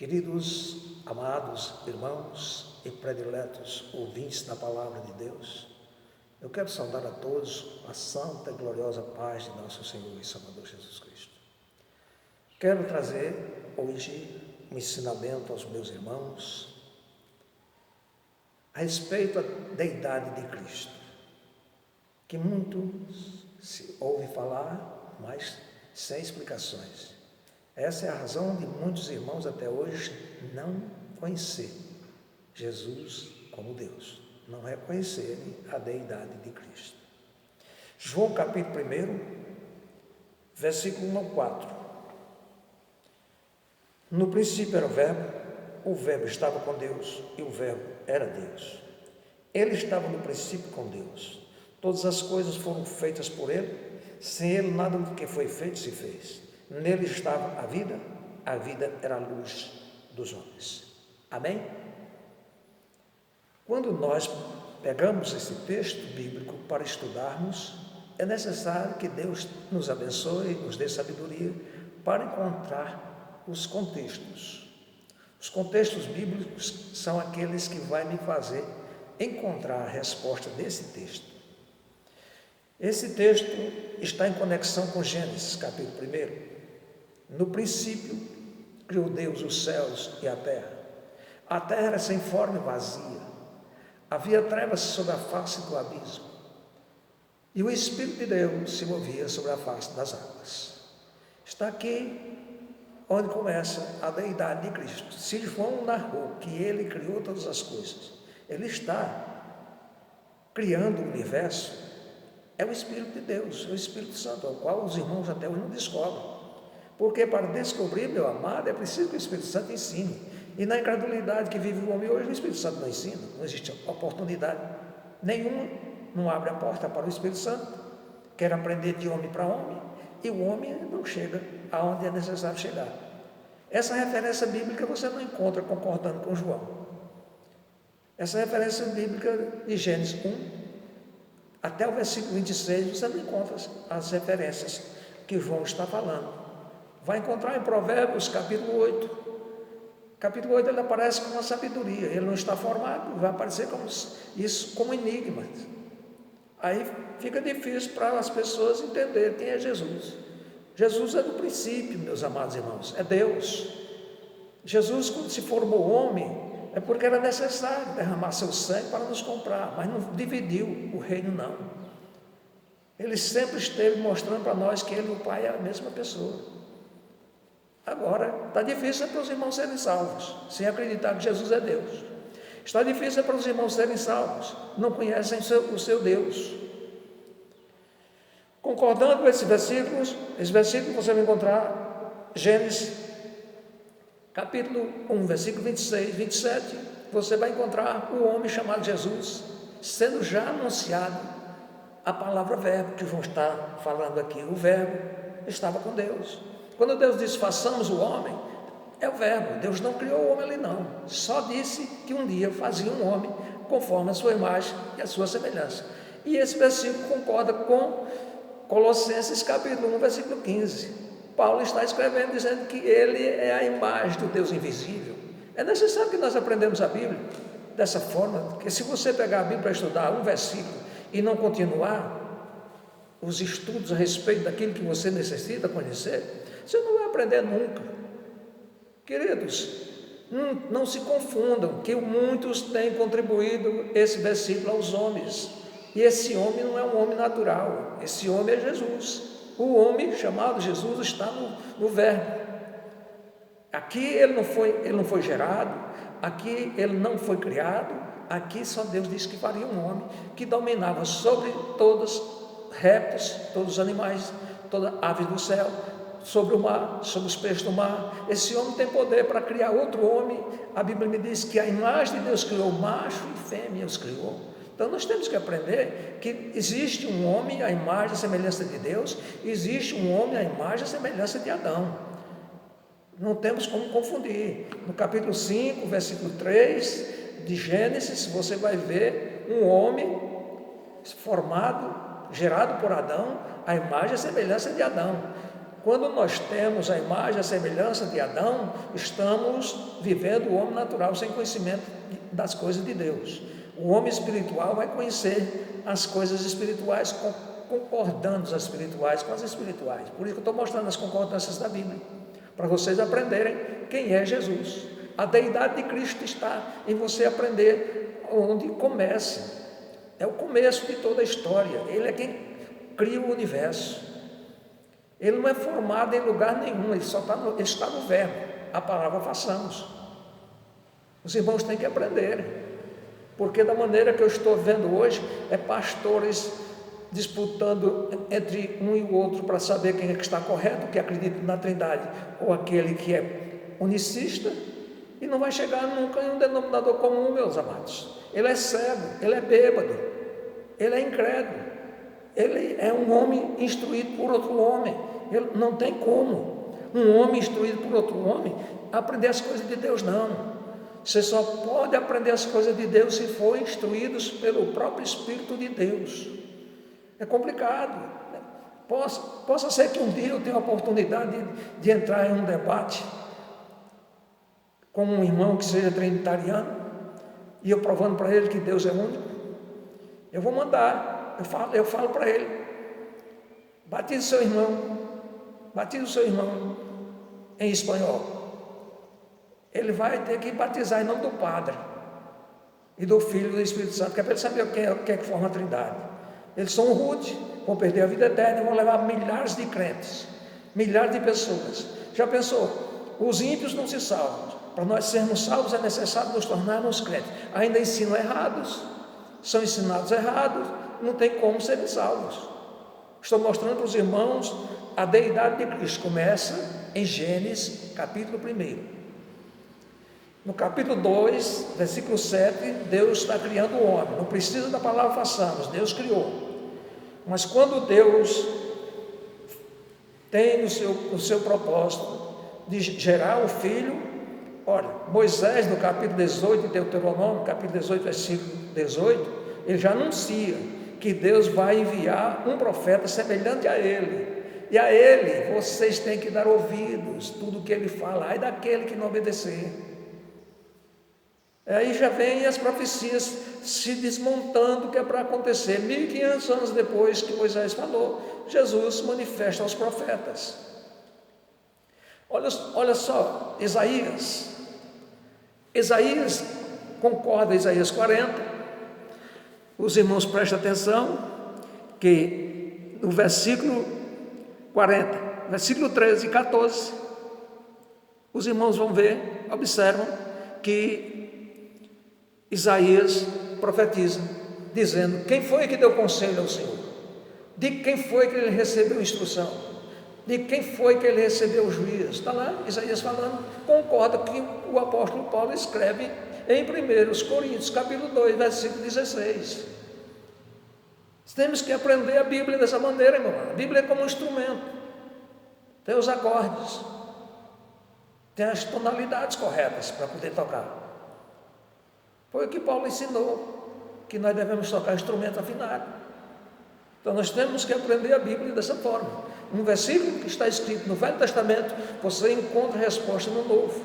Queridos, amados irmãos e prediletos ouvintes da Palavra de Deus, eu quero saudar a todos a santa e gloriosa paz de nosso Senhor e Salvador Jesus Cristo. Quero trazer hoje um ensinamento aos meus irmãos a respeito da deidade de Cristo, que muito se ouve falar, mas sem explicações. Essa é a razão de muitos irmãos até hoje não conhecer Jesus como Deus, não reconhecerem a deidade de Cristo. João capítulo 1, versículo 1 ao 4. No princípio era o Verbo estava com Deus e o Verbo era Deus. Ele estava no princípio com Deus. Todas as coisas foram feitas por Ele, sem Ele nada do que foi feito se fez. Nele estava a vida era a luz dos homens. Amém? Quando nós pegamos esse texto bíblico para estudarmos, é necessário que Deus nos abençoe, nos dê sabedoria para encontrar os contextos. Os contextos bíblicos são aqueles que vai me fazer encontrar a resposta desse texto. Esse texto está em conexão com Gênesis, capítulo 1. No princípio, criou Deus os céus e a terra. A terra era sem forma e vazia. Havia trevas sobre a face do abismo. E o Espírito de Deus se movia sobre a face das águas. Está aqui onde começa a deidade de Cristo. Se João narrou que ele criou todas as coisas, ele está criando o universo. É o Espírito de Deus, é o Espírito Santo, ao qual os irmãos até hoje não descobrem. Porque para descobrir, meu amado, é preciso que o Espírito Santo ensine. E na incredulidade que vive o homem hoje, o Espírito Santo não ensina, não existe oportunidade nenhuma, não abre a porta para o Espírito Santo. Quer aprender de homem para homem, e o homem não chega aonde é necessário chegar. Essa referência bíblica você não encontra concordando com João. Essa referência bíblica de Gênesis 1, até o versículo 26, você não encontra as referências que João está falando. Vai encontrar em Provérbios, capítulo 8. Capítulo 8 ele aparece com uma sabedoria. Ele não está formado, vai aparecer como enigma. Aí fica difícil para as pessoas entenderem quem é Jesus. Jesus é do princípio, meus amados irmãos, é Deus. Jesus, quando se formou homem, é porque era necessário derramar seu sangue para nos comprar, mas não dividiu o reino, não. Ele sempre esteve mostrando para nós que ele e o Pai é a mesma pessoa. Agora, está difícil para os irmãos serem salvos, sem acreditar que Jesus é Deus. Está difícil para os irmãos serem salvos, não conhecem o seu Deus. Concordando com esses versículos você vai encontrar Gênesis, capítulo 1, versículo 26, 27, você vai encontrar o homem chamado Jesus, sendo já anunciado a palavra verbo, que João está falando aqui. O verbo estava com Deus. Quando Deus disse, façamos o homem, é o verbo. Deus não criou o homem ali, não. Só disse que um dia fazia um homem conforme a sua imagem e a sua semelhança. E esse versículo concorda com Colossenses capítulo 1, versículo 15. Paulo está escrevendo, dizendo que ele é a imagem do Deus invisível. É necessário que nós aprendamos a Bíblia dessa forma, porque se você pegar a Bíblia para estudar um versículo e não continuar os estudos a respeito daquilo que você necessita conhecer, você não vai aprender nunca. Queridos, não se confundam que muitos têm contribuído esse versículo aos homens. E esse homem não é um homem natural, esse homem é Jesus. O homem chamado Jesus está no Verbo. Aqui ele não foi gerado, aqui ele não foi criado, aqui só Deus disse que faria um homem que dominava sobre todos os répteis, todos os animais, toda aves do céu, sobre o mar, sobre os peixes do mar. Esse homem tem poder para criar outro homem. A Bíblia me diz que a imagem de Deus criou macho e fêmea os criou. Então nós temos que aprender que existe um homem à imagem e semelhança de Deus, existe um homem à imagem e semelhança de Adão. Não temos como confundir. No capítulo 5, versículo 3 de Gênesis, você vai ver um homem formado, gerado por Adão, à imagem e semelhança de Adão. Quando nós temos a imagem, a semelhança de Adão, estamos vivendo o homem natural sem conhecimento das coisas de Deus. O homem espiritual vai conhecer as coisas espirituais, concordando as espirituais com as espirituais. Por isso que eu estou mostrando as concordâncias da Bíblia, para vocês aprenderem quem é Jesus. A deidade de Cristo está em você aprender onde começa. É o começo de toda a história. Ele é quem cria o universo. Ele não é formado em lugar nenhum, ele está no verbo, a palavra façamos. Os irmãos têm que aprender, porque da maneira que eu estou vendo hoje, é pastores disputando entre um e o outro para saber quem é que está correto, que acredita na Trindade, ou aquele que é unicista, e não vai chegar nunca em um denominador comum, meus amados. Ele é cego, ele é bêbado, ele é incrédulo, ele é um homem instruído por outro homem. Ele não tem como um homem instruído por outro homem aprender as coisas de Deus, não. Você só pode aprender as coisas de Deus se for instruídos pelo próprio Espírito de Deus. É complicado. Possa ser que um dia eu tenha a oportunidade de entrar em um debate com um irmão que seja trinitariano, e eu provando para ele que Deus é único. Eu vou mandar, eu falo para ele: batize seu irmão em espanhol. Ele vai ter que batizar em nome do Padre e do Filho e do Espírito Santo, que é para ele saber o que é que forma a Trindade. Eles são rudes, vão perder a vida eterna e vão levar milhares de crentes, milhares de pessoas. Já pensou? Os ímpios não se salvam. Para nós sermos salvos é necessário nos tornarmos crentes. Ainda ensinam errados, são ensinados errados, não tem como serem salvos. Estou mostrando para os irmãos a deidade de Cristo. Começa em Gênesis, capítulo 1. No capítulo 2, versículo 7, Deus está criando o homem. Não precisa da palavra façamos, Deus criou. Mas quando Deus tem o seu propósito de gerar o filho, olha, Moisés, no capítulo 18 de Deuteronômio, capítulo 18, versículo 18, ele já anuncia que Deus vai enviar um profeta semelhante a ele. E a ele vocês têm que dar ouvidos, tudo que ele fala, ai daquele que não obedecer. Aí já vem as profecias se desmontando, o que é para acontecer. 1500 anos depois que Moisés falou, Jesus manifesta aos profetas. Olha só, Isaías concorda, Isaías 40. Os irmãos prestem atenção que no versículo 40, versículo 13 e 14, os irmãos vão ver, observam que Isaías profetiza, dizendo: quem foi que deu conselho ao Senhor? De quem foi que ele recebeu instrução? De quem foi que ele recebeu o juízo? Está lá Isaías falando, concorda que o apóstolo Paulo escreve em 1 Coríntios, capítulo 2, versículo 16. Temos que aprender a Bíblia dessa maneira, irmão. A Bíblia é como um instrumento, tem os acordes, tem as tonalidades corretas para poder tocar. Foi o que Paulo ensinou, que nós devemos tocar instrumento afinado. Então nós temos que aprender a Bíblia dessa forma. Um versículo que está escrito no Velho Testamento, você encontra a resposta no Novo,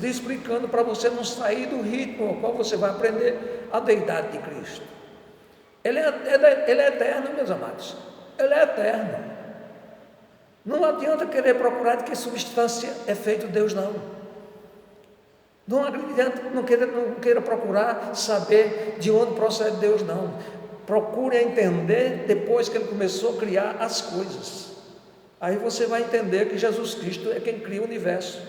explicando para você não sair do ritmo ao qual você vai aprender a deidade de Cristo. Ele é eterno, meus amados. Ele é eterno. Não adianta querer procurar de que substância é feito Deus, não. Não adianta, não queira procurar saber de onde procede Deus, não. Procure entender depois que Ele começou a criar as coisas. Aí você vai entender que Jesus Cristo é quem cria o universo.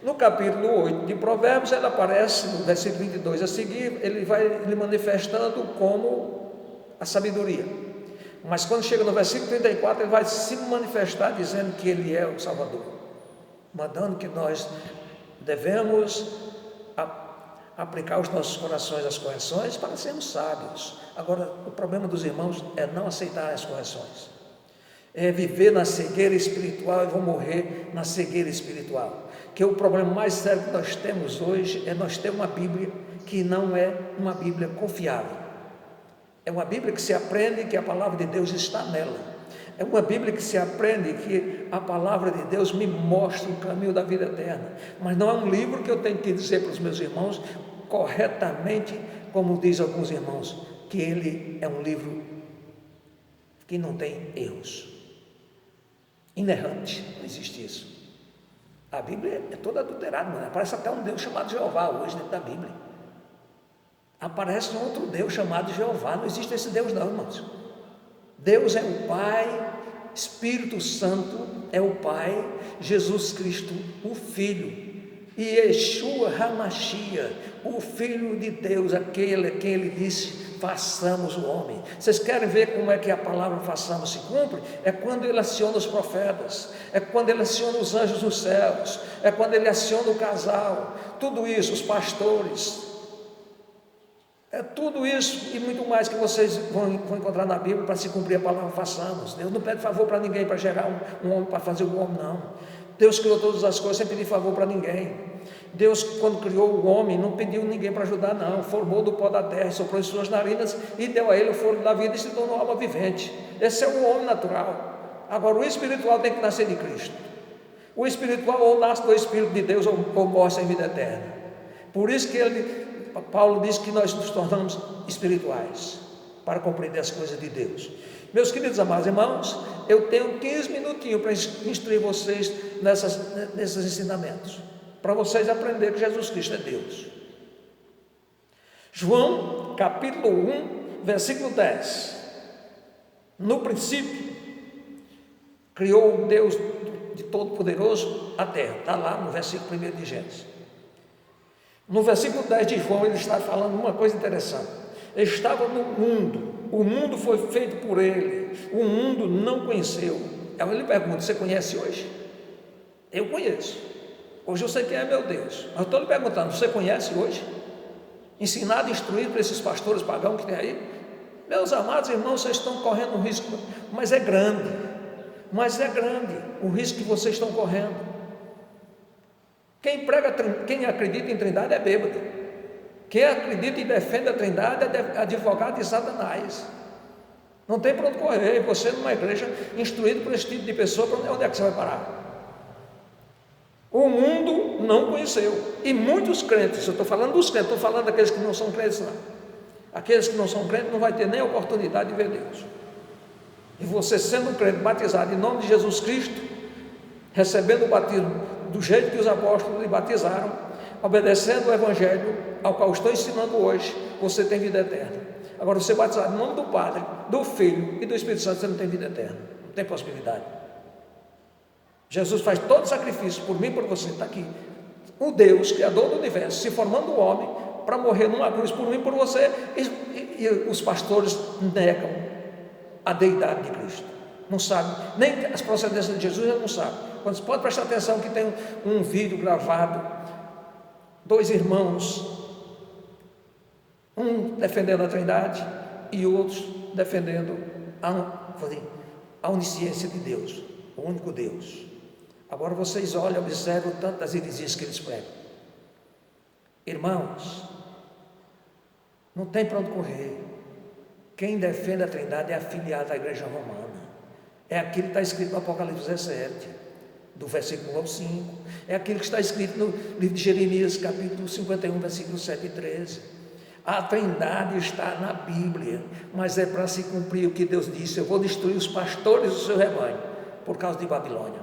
No capítulo 8 de Provérbios, ele aparece no versículo 22 a seguir, ele vai lhe manifestando como a sabedoria. Mas quando chega no versículo 34, ele vai se manifestar dizendo que Ele é o Salvador, mandando que nós devemos aplicar os nossos corações às correções para sermos sábios. Agora, o problema dos irmãos é não aceitar as correções, é viver na cegueira espiritual e vão morrer na cegueira espiritual. Que o problema mais sério que nós temos hoje é nós ter uma Bíblia que não é uma Bíblia confiável. É uma Bíblia que se aprende que a palavra de Deus está nela. É uma Bíblia que se aprende, que a palavra de Deus me mostra o caminho da vida eterna. Mas não é um livro que eu tenho que dizer para os meus irmãos corretamente, como diz alguns irmãos, que ele é um livro que não tem erros. Inerrante, não existe isso. A Bíblia é toda adulterada, mano. Aparece até um Deus chamado Jeová hoje dentro da Bíblia. Aparece um outro Deus chamado Jeová. Não existe esse Deus não, irmãos. Deus é o Pai, Espírito Santo é o Pai, Jesus Cristo o Filho, e Yeshua HaMashiach, o Filho de Deus, aquele a quem ele disse, façamos o homem. Vocês querem ver como é que a palavra façamos se cumpre? É quando ele aciona os profetas, é quando ele aciona os anjos dos céus, é quando ele aciona o casal, tudo isso, os pastores. É tudo isso e muito mais que vocês vão encontrar na Bíblia para se cumprir a palavra façamos. Deus não pede favor para ninguém para gerar um homem, para fazer o homem, não. Deus criou todas as coisas sem pedir favor para ninguém. Deus, quando criou o homem, não pediu ninguém para ajudar, não. Formou do pó da terra, soprou em suas narinas e deu a ele o fôlego da vida e se tornou alma vivente. Esse é o homem natural. Agora, o espiritual tem que nascer de Cristo. O espiritual ou nasce do Espírito de Deus ou morre sem vida eterna. Por isso que Paulo diz que nós nos tornamos espirituais para compreender as coisas de Deus. Meus queridos amados irmãos, eu tenho 15 minutinhos para instruir vocês nesses ensinamentos, para vocês aprenderem que Jesus Cristo é Deus. João capítulo 1, versículo 10. No princípio, criou o Deus de Todo-Poderoso a terra. Está lá no versículo 1 de Gênesis. No versículo 10 de João, ele está falando uma coisa interessante. Ele estava no mundo, o mundo foi feito por ele, o mundo não conheceu. Aí ele pergunta: você conhece hoje? Eu conheço. Hoje eu sei quem é meu Deus. Mas eu estou lhe perguntando: você conhece hoje? Ensinado, instruído por esses pastores pagãos que tem aí? Meus amados irmãos, vocês estão correndo um risco, mas é grande o risco que vocês estão correndo. Quem acredita em Trindade é bêbado. Quem acredita e defende a Trindade é advogado de Satanás. Não tem para onde correr. Você numa igreja instruído por esse tipo de pessoa, para onde é que você vai parar? O mundo não conheceu. E muitos crentes, eu estou falando dos crentes, estou falando daqueles que não são crentes, não. Aqueles que não são crentes não vai ter nem a oportunidade de ver Deus. E você, sendo um crente batizado em nome de Jesus Cristo, recebendo o batismo do jeito que os apóstolos lhe batizaram, obedecendo o Evangelho ao qual estou ensinando hoje, você tem vida eterna. Agora, você batizado em nome do Padre, do Filho e do Espírito Santo, você não tem vida eterna, não tem possibilidade. Jesus faz todo o sacrifício por mim e por você. Está aqui o Deus, Criador do Universo, se formando o homem para morrer numa cruz por mim e por você, e os pastores negam a deidade de Cristo. Não sabe, nem as procedências de Jesus ele não sabe. Quando você pode prestar atenção que tem um vídeo gravado, dois irmãos, um defendendo a Trindade e outros defendendo a onisciência de Deus, o único Deus. Agora vocês olham, observam tantas heresias que eles pregam. Irmãos, não tem para onde correr. Quem defende a Trindade é afiliado à igreja romana. É aquilo que está escrito no Apocalipse 17, do versículo 1 ao 5. É aquilo que está escrito no livro de Jeremias, capítulo 51, versículos 7 e 13. A Trindade está na Bíblia, mas é para se cumprir o que Deus disse: eu vou destruir os pastores do seu rebanho, por causa de Babilônia.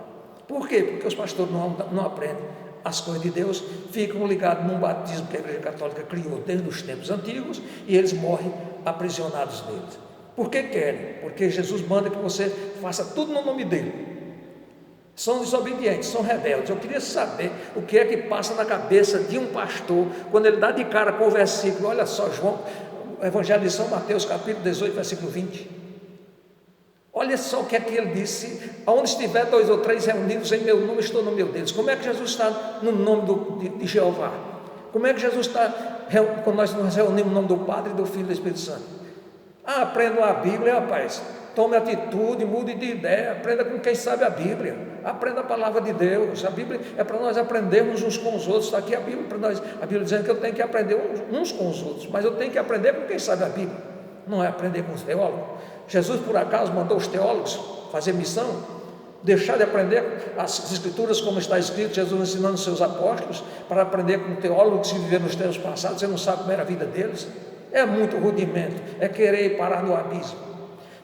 Por quê? Porque os pastores não aprendem as coisas de Deus, ficam ligados num batismo que a Igreja Católica criou desde os tempos antigos, e eles morrem aprisionados neles. Por que querem? Porque Jesus manda que você faça tudo no nome dele. São desobedientes, são rebeldes. Eu queria saber o que é que passa na cabeça de um pastor quando ele dá de cara com o versículo. Olha só, João, o Evangelho de São Mateus, capítulo 18, versículo 20. Olha só o que é que ele disse: aonde estiver 2 ou 3 reunidos em meu nome, estou no meio deles. Como é que Jesus está no nome de Jeová? Como é que Jesus está quando nós nos reunimos no nome do Padre, do Filho e do Espírito Santo? Aprendam a Bíblia, rapaz. Tome atitude, mude de ideia. Aprenda com quem sabe a Bíblia. Aprenda a palavra de Deus. A Bíblia é para nós aprendermos uns com os outros. Está aqui a Bíblia para nós. A Bíblia dizendo que eu tenho que aprender uns com os outros, mas eu tenho que aprender com quem sabe a Bíblia. Não é aprender com os teólogos. Jesus, por acaso, mandou os teólogos fazer missão, deixar de aprender as Escrituras como está escrito, Jesus ensinando os seus apóstolos, para aprender com teólogos que viveram nos tempos passados, você não sabe como era a vida deles? É muito rudimento, é querer parar no abismo.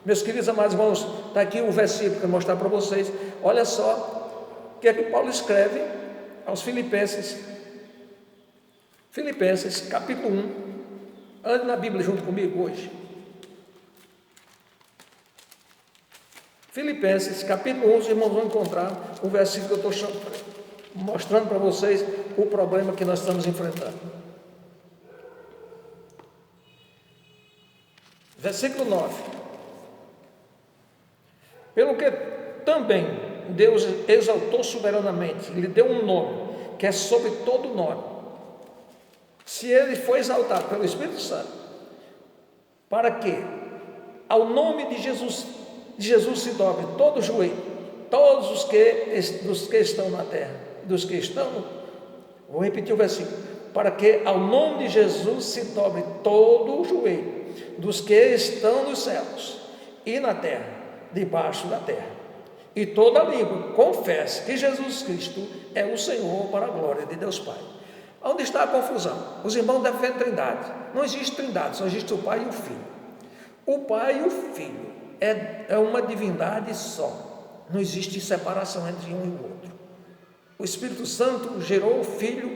Meus queridos amados irmãos, está aqui um versículo que eu vou mostrar para vocês. Olha só o que é que Paulo escreve aos Filipenses. Filipenses, capítulo 1. Ande na Bíblia junto comigo hoje. Filipenses, capítulo 1, os irmãos vão encontrar o versículo que eu estou mostrando para vocês o problema que nós estamos enfrentando. Versículo 9. Pelo que também Deus exaltou soberanamente, lhe deu um nome, que é sobre todo nome. Se ele foi exaltado pelo Espírito Santo, para que ao nome de Jesus se dobre todo o joelho, todos os que estão na terra, dos que estão, vou repetir o versículo, para que ao nome de Jesus se dobre todo o joelho, dos que estão nos céus e na terra, debaixo da terra, e toda língua confesse que Jesus Cristo é o Senhor, para a glória de Deus Pai. Onde está a confusão? Os irmãos defendem trindade. Não existe trindade, só existe o Pai e o Filho. O Pai e o Filho é uma divindade só, não existe separação entre um e o outro. O Espírito Santo gerou o Filho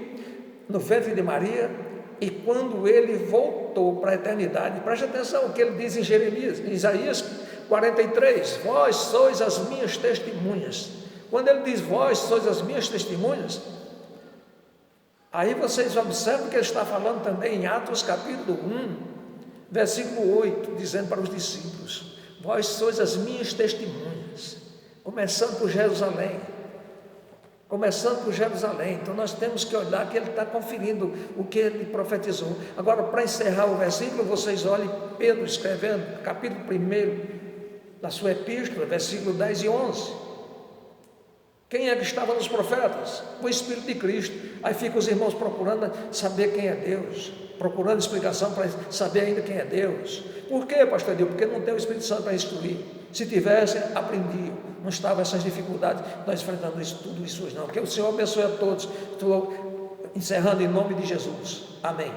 no ventre de Maria, e quando ele voltou para a eternidade, preste atenção o que ele diz em Jeremias, em Isaías 43, vós sois as minhas testemunhas. Quando ele diz vós sois as minhas testemunhas, aí vocês observam que ele está falando também em Atos capítulo 1, versículo 8, dizendo para os discípulos, vós sois as minhas testemunhas, começando por Jerusalém. Então nós temos que olhar que ele está conferindo o que ele profetizou. Agora, para encerrar o versículo, vocês olhem Pedro escrevendo, capítulo 1 da sua epístola, versículo 10 e 11. Quem é que estava nos profetas? O Espírito de Cristo. Aí ficam os irmãos procurando saber quem é Deus, procurando explicação para saber ainda quem é Deus. Por quê, pastor Deus? Porque não tem o Espírito Santo para instruir. Se tivesse, aprendiam. Não estavam essas dificuldades, nós enfrentamos tudo isso hoje não. Que o Senhor abençoe a todos. Estou encerrando em nome de Jesus. Amém.